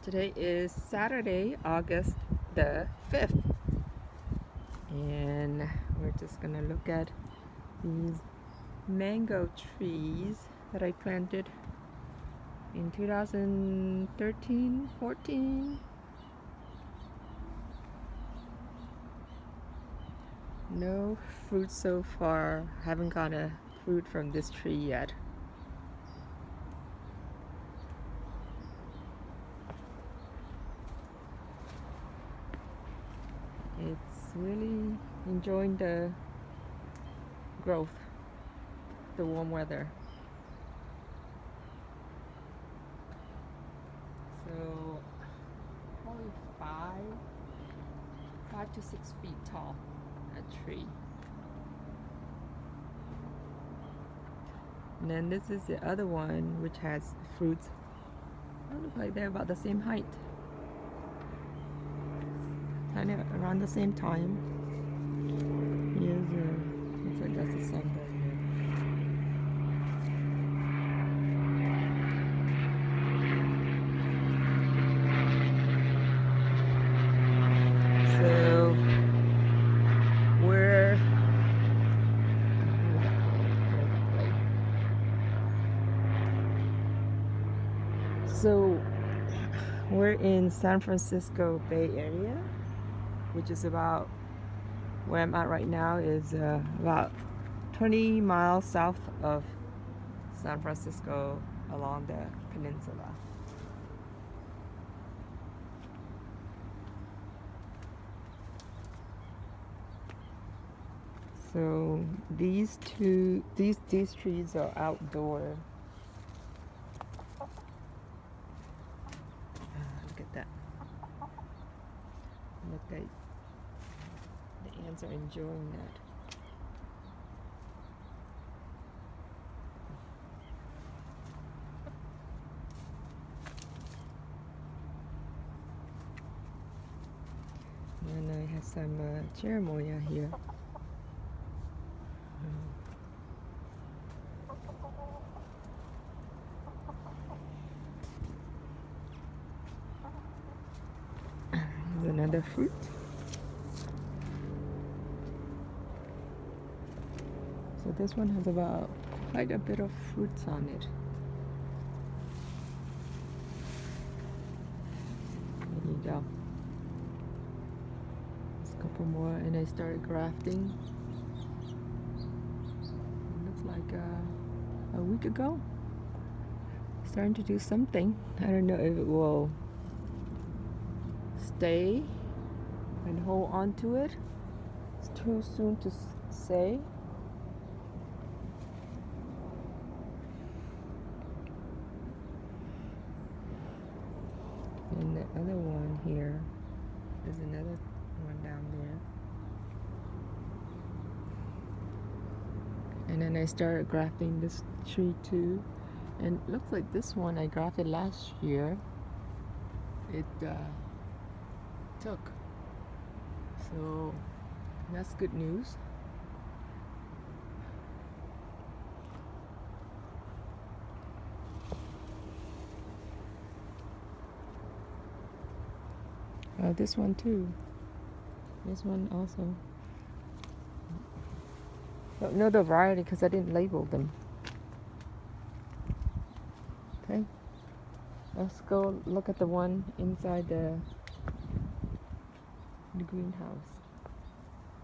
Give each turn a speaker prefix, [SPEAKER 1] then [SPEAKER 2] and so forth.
[SPEAKER 1] Today is Saturday, August the 5th, and we're just gonna look at these mango trees that I planted in 2013-14. No fruit so far. Haven't got a fruit from this tree yet. It's really enjoying the growth, the warm weather. So probably 5 to 6 feet tall, a tree. And then this is the other one which has fruits. They look like they're about the same height. Kind of around the same time. Here's looks like that's the sunburn there. So we're in San Francisco Bay Area, which is about where I'm at right now is about 20 miles south of San Francisco along the peninsula. So these trees are outdoor. Look at that. Look at the ants are enjoying that. And I have some Cherimoya here. Here's another fruit. So this one has about quite a bit of fruits on it. There you go. There's a couple more, and I started grafting. It looks like a week ago. Starting to do something. I don't know if it will stay and hold on to it. It's too soon to say. And the other one here, there's another one down there. And then I started grafting this tree too. And it looks like this one I grafted last year. It took. So that's good news. This one too. This one also. Don't know the variety because I didn't label them. Okay. Let's go look at the one inside the greenhouse.